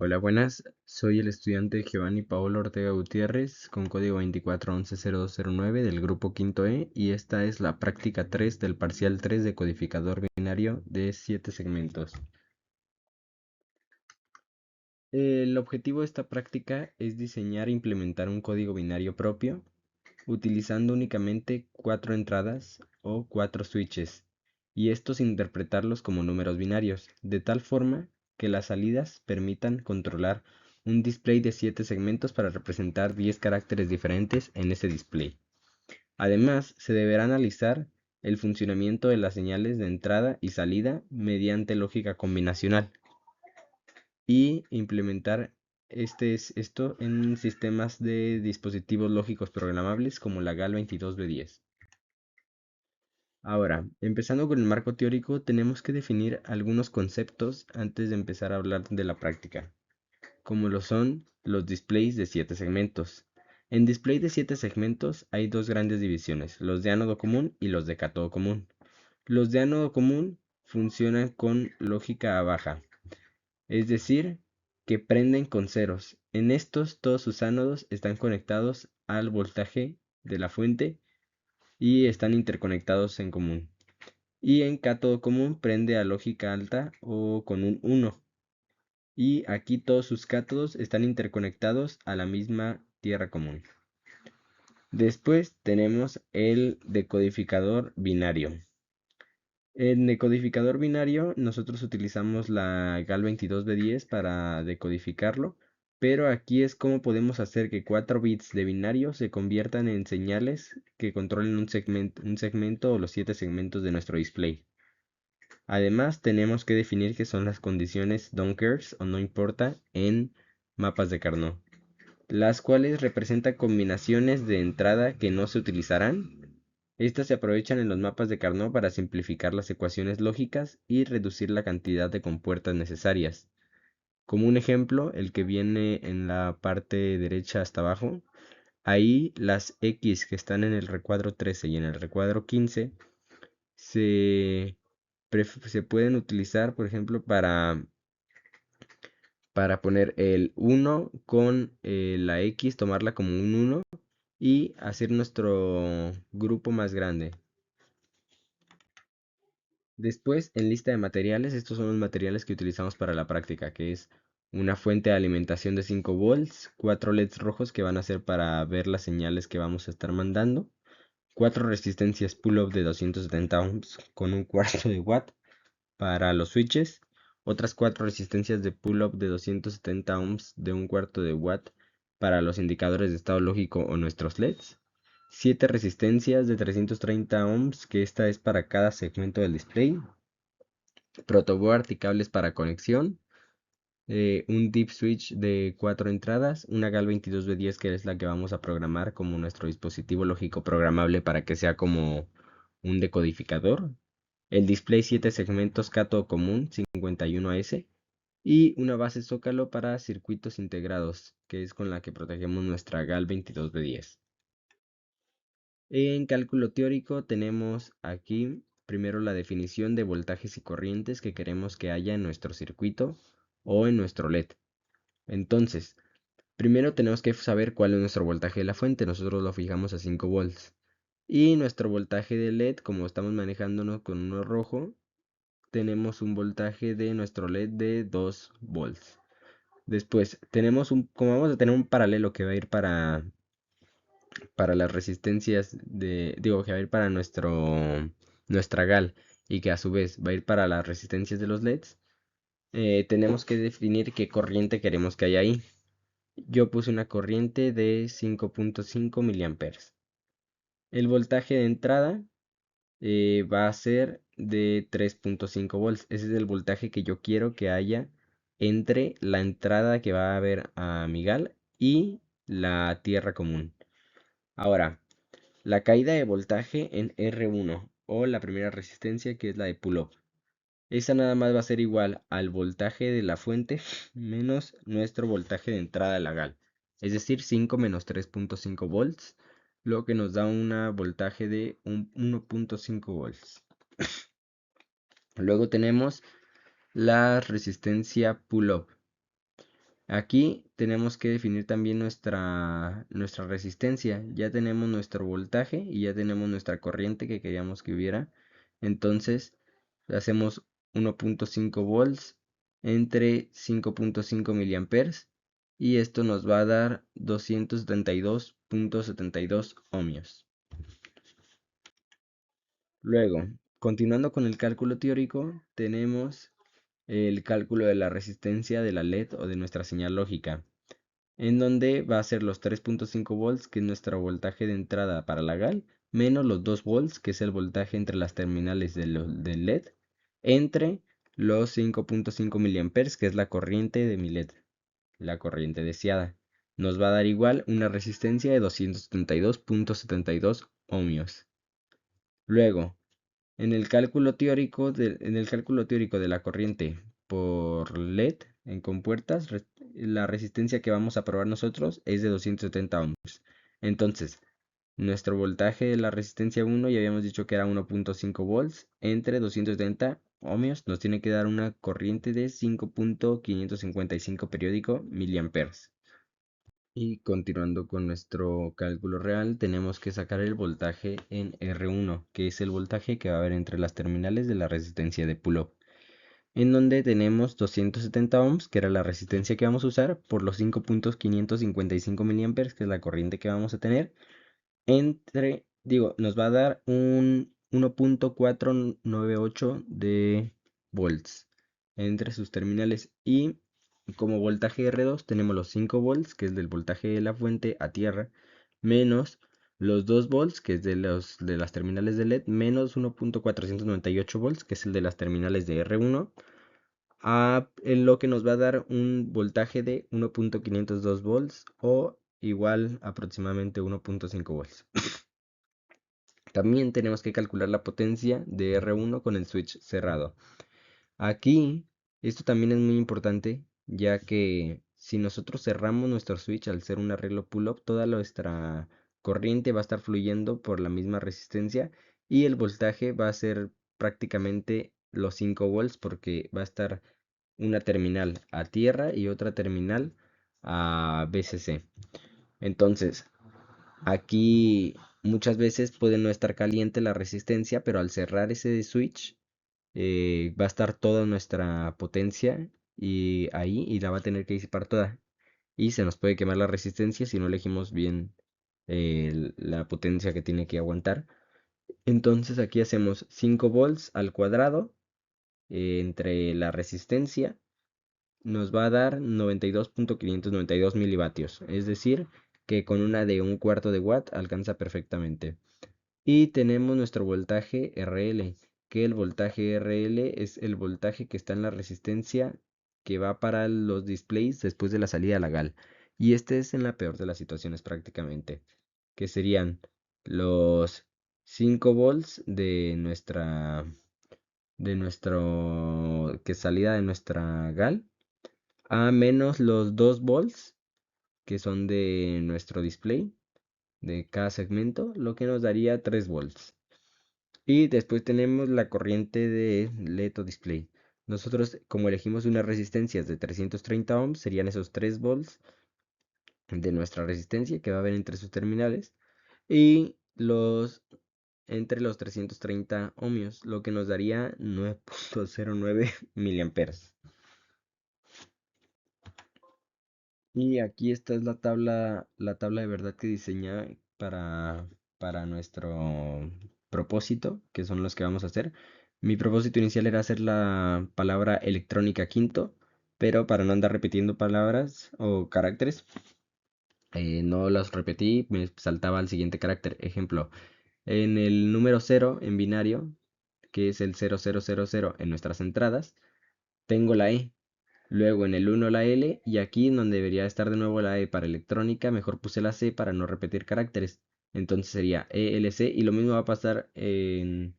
Hola, buenas. Soy el estudiante Giovanni Paolo Ortega Gutiérrez con código 24110209 del grupo quinto E y esta es la práctica 3 del parcial 3 de codificador binario de 7 segmentos. El objetivo de esta práctica es diseñar e implementar un código binario propio utilizando únicamente 4 entradas o 4 switches y estos interpretarlos como números binarios, de tal forma que las salidas permitan controlar un display de 7 segmentos para representar 10 caracteres diferentes en ese display. Además, se deberá analizar el funcionamiento de las señales de entrada y salida mediante lógica combinacional y implementar esto en sistemas de dispositivos lógicos programables como la GAL 22B10. Ahora, empezando con el marco teórico, tenemos que definir algunos conceptos antes de empezar a hablar de la práctica, como lo son los displays de 7 segmentos. En display de 7 segmentos hay dos grandes divisiones, los de ánodo común y los de cátodo común. Los de ánodo común funcionan con lógica baja, es decir, que prenden con ceros. En estos todos sus ánodos están conectados al voltaje de la fuente y están interconectados en común. Y en cátodo común prende a lógica alta o con un 1. Y aquí todos sus cátodos están interconectados a la misma tierra común. Después tenemos el decodificador binario. En decodificador binario nosotros utilizamos la GAL 22B10 para decodificarlo, pero aquí es como podemos hacer que 4 bits de binario se conviertan en señales que controlen un segmento o los 7 segmentos de nuestro display. Además, tenemos que definir qué son las condiciones don't cares o no importa en mapas de Carnot, las cuales representan combinaciones de entrada que no se utilizarán. Estas se aprovechan en los mapas de Carnot para simplificar las ecuaciones lógicas y reducir la cantidad de compuertas necesarias. Como un ejemplo, el que viene en la parte derecha hasta abajo, ahí las X que están en el recuadro 13 y en el recuadro 15 se, se pueden utilizar, por ejemplo, para poner el 1 con la X, tomarla como un 1 y hacer nuestro grupo más grande. Después, en lista de materiales, estos son los materiales que utilizamos para la práctica, que es una fuente de alimentación de 5 volts, 4 LEDs rojos que van a ser para ver las señales que vamos a estar mandando, 4 resistencias pull-up de 270 ohms con un cuarto de watt para los switches, otras 4 resistencias de pull-up de 270 ohms de un cuarto de watt para los indicadores de estado lógico o nuestros LEDs, 7 resistencias de 330 ohms, que esta es para cada segmento del display, protoboard y cables para conexión, un deep switch de 4 entradas, una GAL 22B10 que es la que vamos a programar como nuestro dispositivo lógico programable para que sea como un decodificador, el display 7 segmentos cátodo común 51S y una base zócalo para circuitos integrados, que es con la que protegemos nuestra GAL 22B10. En cálculo teórico tenemos aquí primero la definición de voltajes y corrientes que queremos que haya en nuestro circuito o en nuestro LED. Entonces, primero tenemos que saber cuál es nuestro voltaje de la fuente. Nosotros lo fijamos a 5 volts. Y nuestro voltaje de LED, como estamos manejándonos con uno rojo, tenemos un voltaje de nuestro LED de 2 volts. Después, como vamos a tener un paralelo que va a ir para las resistencias que va a ir para nuestra GAL y que a su vez va a ir para las resistencias de los LEDs, tenemos que definir qué corriente queremos que haya ahí. Yo puse una corriente de 5.5 miliamperes. El voltaje de entrada va a ser de 3.5 volts. Ese es el voltaje que yo quiero que haya entre la entrada que va a haber a mi GAL y la tierra común. Ahora, la caída de voltaje en R1 o la primera resistencia, que es la de pull-up. Esa nada más va a ser igual al voltaje de la fuente menos nuestro voltaje de entrada de la GAL. Es decir, 5 menos 3.5 volts, lo que nos da un voltaje de 1.5 volts. Luego tenemos la resistencia pull-up. Aquí tenemos que definir también nuestra resistencia. Ya tenemos nuestro voltaje y ya tenemos nuestra corriente que queríamos que hubiera. Entonces hacemos 1.5 volts entre 5.5 miliamperes y esto nos va a dar 272.72 ohmios. Luego, continuando con el cálculo teórico, tenemos el cálculo de la resistencia de la LED o de nuestra señal lógica, en donde va a ser los 3.5 volts, que es nuestro voltaje de entrada para la GAL, menos los 2 volts, que es el voltaje entre las terminales del LED, entre los 5.5 miliamperes, que es la corriente de mi LED, la corriente deseada. Nos va a dar igual una resistencia de 272.72 ohmios. Luego, en el cálculo teórico de la corriente por LED en compuertas, la resistencia que vamos a probar nosotros es de 270 ohms. Entonces, nuestro voltaje de la resistencia 1 ya habíamos dicho que era 1.5 volts entre 270 ohmios, nos tiene que dar una corriente de 5.555 periódico miliamperes. Y continuando con nuestro cálculo real, tenemos que sacar el voltaje en R1, que es el voltaje que va a haber entre las terminales de la resistencia de pull-up, en donde tenemos 270 ohms, que era la resistencia que vamos a usar, por los 5.555 miliamperes, que es la corriente que vamos a tener, nos va a dar un 1.498 de volts entre sus terminales y como voltaje R2 tenemos los 5 volts, que es del voltaje de la fuente a tierra, menos los 2 volts, que es de las terminales de LED, menos 1.498 volts, que es el de las terminales de R1, en lo que nos va a dar un voltaje de 1.502 volts o igual aproximadamente 1.5 volts. También tenemos que calcular la potencia de R1 con el switch cerrado. Aquí, esto también es muy importante, ya que si nosotros cerramos nuestro switch al ser un arreglo pull-up, toda nuestra corriente va a estar fluyendo por la misma resistencia y el voltaje va a ser prácticamente los 5 volts porque va a estar una terminal a tierra y otra terminal a VCC. Entonces, aquí muchas veces puede no estar caliente la resistencia, pero al cerrar ese switch va a estar toda nuestra potencia y ahí y la va a tener que disipar toda. Y se nos puede quemar la resistencia si no elegimos bien la potencia que tiene que aguantar. Entonces aquí hacemos 5 volts al cuadrado entre la resistencia. Nos va a dar 92.592 milivatios. Es decir, que con una de un cuarto de watt alcanza perfectamente. Y tenemos nuestro voltaje RL, que el voltaje RL es el voltaje que está en la resistencia que va para los displays después de la salida a la GAL. Y este es en la peor de las situaciones prácticamente, que serían los 5 volts de nuestro, que salida de nuestra GAL, a menos los 2 volts que son de nuestro display de cada segmento, lo que nos daría 3 volts. Y después tenemos la corriente de LED o display. Nosotros, como elegimos unas resistencias de 330 ohms, serían esos 3 volts de nuestra resistencia que va a haber entre sus terminales. Y entre los 330 ohmios, lo que nos daría 9.09 miliamperes. Y aquí esta es la tabla de verdad que diseñé para nuestro propósito, que son los que vamos a hacer. Mi propósito inicial era hacer la palabra electrónica quinto, pero para no andar repitiendo palabras o caracteres, no las repetí, me saltaba al siguiente carácter. Ejemplo, en el número 0 en binario, que es el 0000 en nuestras entradas, tengo la E. Luego en el 1 la L y aquí en donde debería estar de nuevo la E para electrónica, mejor puse la C para no repetir caracteres. Entonces sería ELC y lo mismo va a pasar en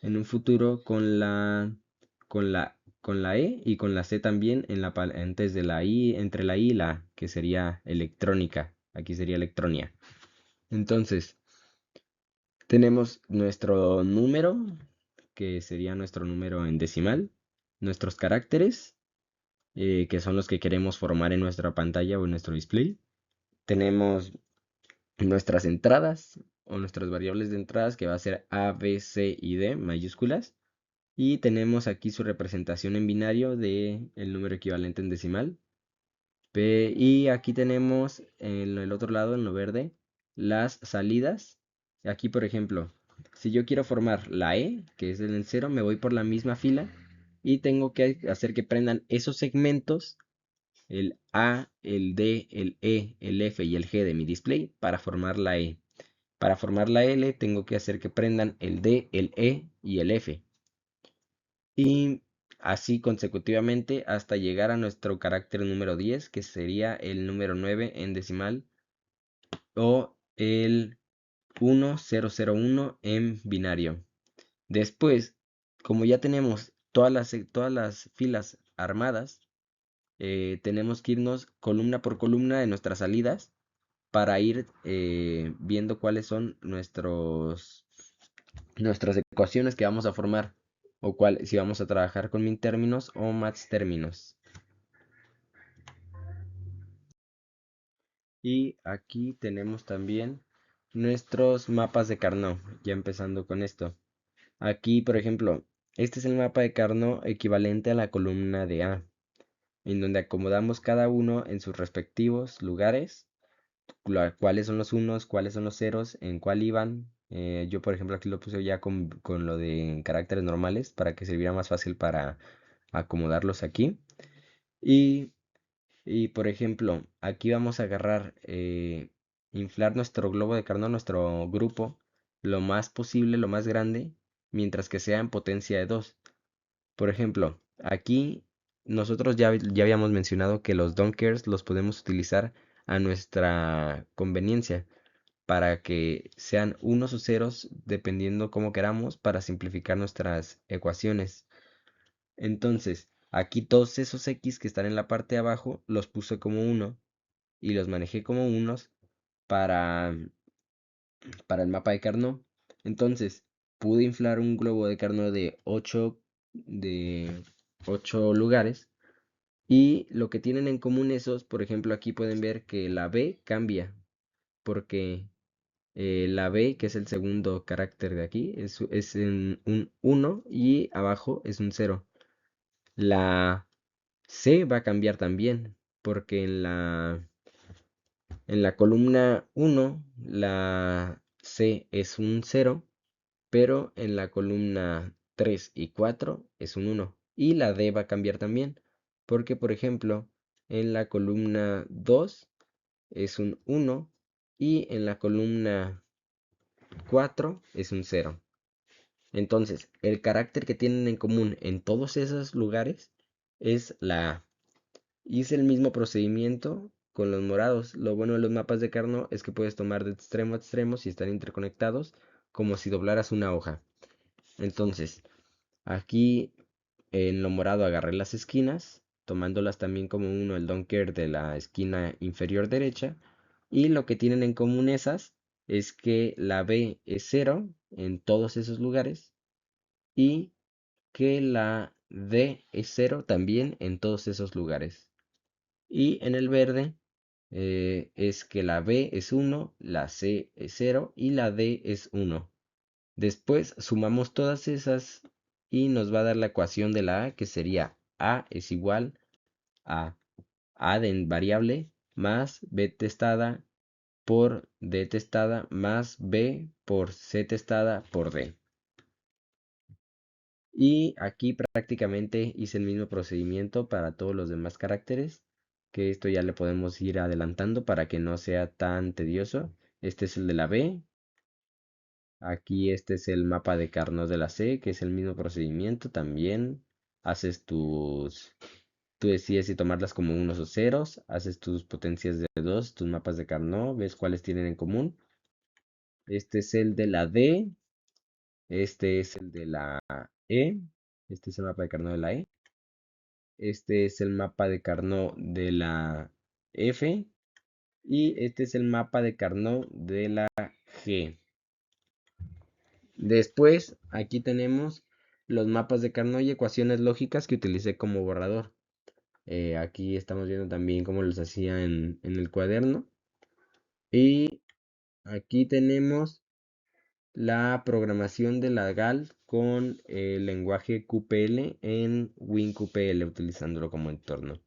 un futuro con la E y con la C también antes de la I, entre la I y la A, que sería electrónica. Aquí sería electronía. Entonces, tenemos nuestro número, que sería nuestro número en decimal, nuestros caracteres que son los que queremos formar en nuestra pantalla o en nuestro display. Tenemos nuestras entradas o nuestras variables de entradas, que va a ser A, B, C y D mayúsculas. Y tenemos aquí su representación en binario de el número equivalente en decimal. Y aquí tenemos en el otro lado, en lo verde, las salidas. Aquí, por ejemplo, si yo quiero formar la E, que es el 0, me voy por la misma fila y tengo que hacer que prendan esos segmentos, el A, el D, el E, el F y el G de mi display para formar la E. Para formar la L tengo que hacer que prendan el D, el E y el F. Y así consecutivamente hasta llegar a nuestro carácter número 10, que sería el número 9 en decimal o el 1001 en binario. Después, como ya tenemos todas las filas armadas, tenemos que irnos columna por columna de nuestras salidas para ir viendo cuáles son nuestras ecuaciones que vamos a formar, o si vamos a trabajar con min términos o max términos. Y aquí tenemos también nuestros mapas de Carnot, ya empezando con esto. Aquí, por ejemplo, este es el mapa de Carnot equivalente a la columna de A, en donde acomodamos cada uno en sus respectivos lugares, cuáles son los unos, cuáles son los ceros, en cuál iban. Yo, por ejemplo, aquí lo puse ya con lo de caracteres normales para que sirviera más fácil para acomodarlos aquí. Y, por ejemplo, aquí vamos a agarrar, inflar nuestro globo de Carnot, nuestro grupo, lo más posible, lo más grande, mientras que sea en potencia de 2. Por ejemplo, aquí nosotros ya habíamos mencionado que los donkers los podemos utilizar a nuestra conveniencia para que sean unos o ceros dependiendo cómo queramos para simplificar nuestras ecuaciones. Entonces, aquí todos esos x que están en la parte de abajo los puse como 1 y los manejé como unos para, para el mapa de Carnot. Entonces, pude inflar un globo de Carnot de 8 lugares. Y lo que tienen en común esos, por ejemplo, aquí pueden ver que la B cambia, porque la B, que es el segundo carácter de aquí, es en un 1 y abajo es un 0. La C va a cambiar también, porque en la columna 1 la C es un 0, pero en la columna 3 y 4 es un 1. Y la D va a cambiar también, porque por ejemplo, en la columna 2 es un 1 y en la columna 4 es un 0. Entonces, el carácter que tienen en común en todos esos lugares es la A. Hice el mismo procedimiento con los morados. Lo bueno de los mapas de Carnot es que puedes tomar de extremo a extremo si están interconectados, como si doblaras una hoja. Entonces, aquí en lo morado agarré las esquinas, tomándolas también como uno el donker de la esquina inferior derecha. Y lo que tienen en común esas es que la B es 0 en todos esos lugares y que la D es 0 también en todos esos lugares. Y en el verde es que la B es 1, la C es 0 y la D es 1. Después sumamos todas esas y nos va a dar la ecuación de la A, que sería A es igual a A de variable más B testada por D testada más B por C testada por D. Y aquí prácticamente hice el mismo procedimiento para todos los demás caracteres, que esto ya le podemos ir adelantando para que no sea tan tedioso. Este es el de la B. Aquí este es el mapa de Carnot de la C, que es el mismo procedimiento. También haces tú decides si tomarlas como unos o ceros, haces tus potencias de 2, tus mapas de Carnot, ves cuáles tienen en común. Este es el de la D, este es el de la E, este es el mapa de Carnot de la E. Este es el mapa de Carnot de la F y este es el mapa de Carnot de la G. Después, aquí tenemos los mapas de Carnot y ecuaciones lógicas que utilicé como borrador. Aquí estamos viendo también cómo los hacía en el cuaderno. Y aquí tenemos la programación de la GAL con el lenguaje QPL en WinQPL, utilizándolo como entorno.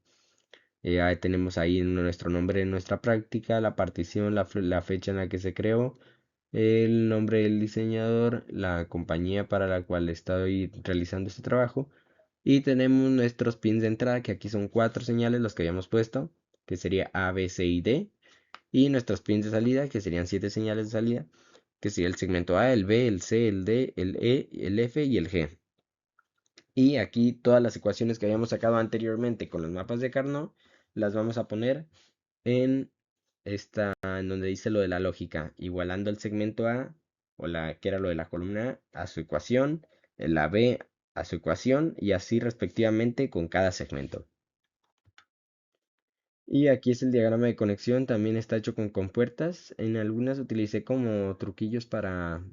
Ahí tenemos ahí nuestro nombre de nuestra práctica, la partición, la fecha en la que se creó, el nombre del diseñador, la compañía para la cual estoy realizando este trabajo. Y tenemos nuestros pins de entrada, que aquí son 4 señales los que habíamos puesto, que sería A, B, C y D. Y nuestros pins de salida, que serían 7 señales de salida, que sería el segmento A, el B, el C, el D, el E, el F y el G. Y aquí todas las ecuaciones que habíamos sacado anteriormente con los mapas de Carnot, las vamos a poner en en donde dice lo de la lógica, igualando el segmento A, que era lo de la columna A su ecuación, la B a su ecuación, y así respectivamente con cada segmento. Y aquí es el diagrama de conexión, también está hecho con compuertas. En algunas utilicé como truquillos para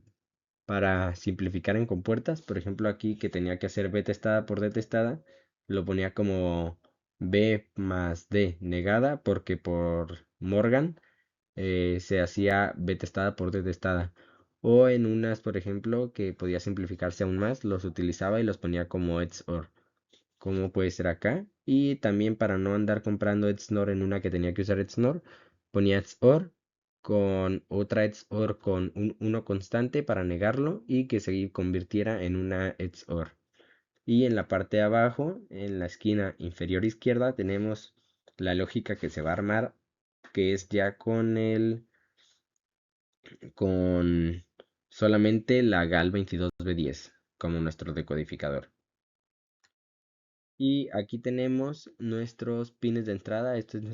simplificar en compuertas. Por ejemplo, aquí que tenía que hacer B testada por D testada, lo ponía como B más D negada, porque por Morgan se hacía B testada por D testada. O en unas, por ejemplo, que podía simplificarse aún más, los utilizaba y los ponía como ETS-OR, como puede ser acá. Y también para no andar comprando ETS-NOR en una que tenía que usar ETS-NOR, ponía ETS-OR con otra ETS-OR con un 1 constante para negarlo y que se convirtiera en una ETS-OR. Y en la parte de abajo, en la esquina inferior izquierda, tenemos la lógica que se va a armar, que es ya con solamente la GAL 22B10 como nuestro decodificador. Y aquí tenemos nuestros pines de entrada. Este es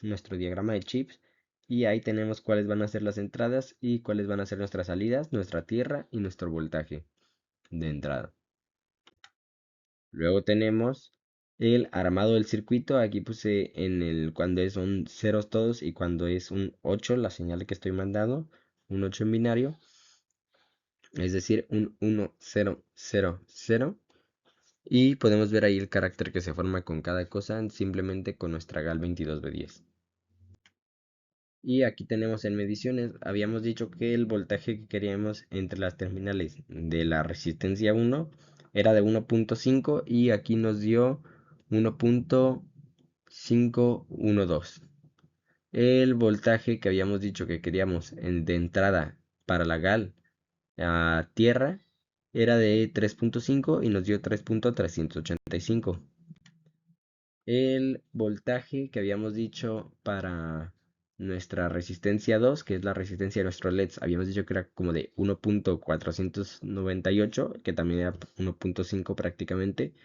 nuestro diagrama de chips. Y ahí tenemos cuáles van a ser las entradas y cuáles van a ser nuestras salidas, nuestra tierra y nuestro voltaje de entrada. Luego tenemos el armado del circuito. Aquí puse cuando son ceros todos y cuando es un 8 la señal que estoy mandando, un 8 en binario, es decir, un 1 0 0 0. Y podemos ver ahí el carácter que se forma con cada cosa simplemente con nuestra GAL 22B10. Y aquí tenemos en mediciones, habíamos dicho que el voltaje que queríamos entre las terminales de la resistencia 1 era de 1.5 y aquí nos dio 1.512. El voltaje que habíamos dicho que queríamos de entrada para la GAL a tierra era de 3.5 y nos dio 3.385. El voltaje que habíamos dicho para nuestra resistencia 2, que es la resistencia de nuestros LEDs, habíamos dicho que era como de 1.498, que también era 1.5 prácticamente.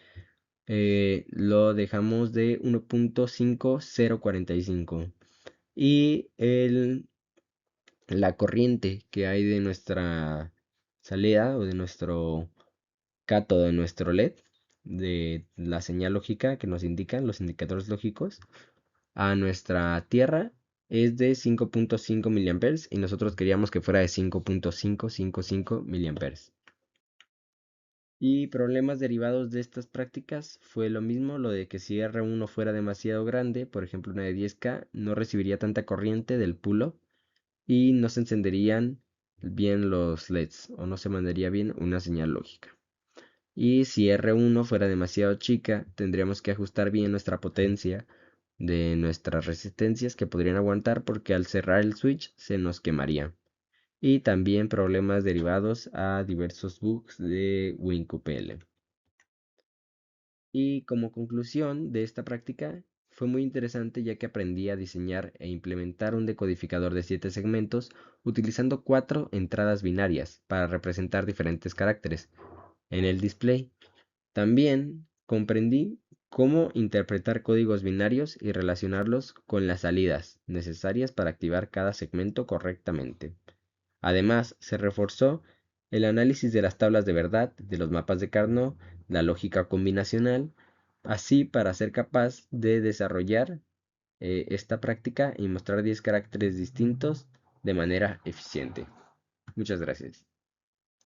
Lo dejamos de 1.5045. Y la corriente que hay de nuestra salida o de nuestro cátodo de nuestro LED, de la señal lógica que nos indican los indicadores lógicos, a nuestra Tierra es de 5.5 miliamperes y nosotros queríamos que fuera de 5.555 miliamperes. Y problemas derivados de estas prácticas fue lo mismo, lo de que si R1 fuera demasiado grande, por ejemplo una de 10K, no recibiría tanta corriente del pull-up y no se encenderían bien los LEDs o no se mandaría bien una señal lógica. Y si R1 fuera demasiado chica, tendríamos que ajustar bien nuestra potencia de nuestras resistencias que podrían aguantar porque al cerrar el switch se nos quemaría. Y también problemas derivados a diversos bugs de WinQPL. Y como conclusión de esta práctica, fue muy interesante ya que aprendí a diseñar e implementar un decodificador de 7 segmentos utilizando 4 entradas binarias para representar diferentes caracteres en el display. También comprendí cómo interpretar códigos binarios y relacionarlos con las salidas necesarias para activar cada segmento correctamente. Además, se reforzó el análisis de las tablas de verdad, de los mapas de Carnot, la lógica combinacional, así para ser capaz de desarrollar esta práctica y mostrar 10 caracteres distintos de manera eficiente. Muchas gracias.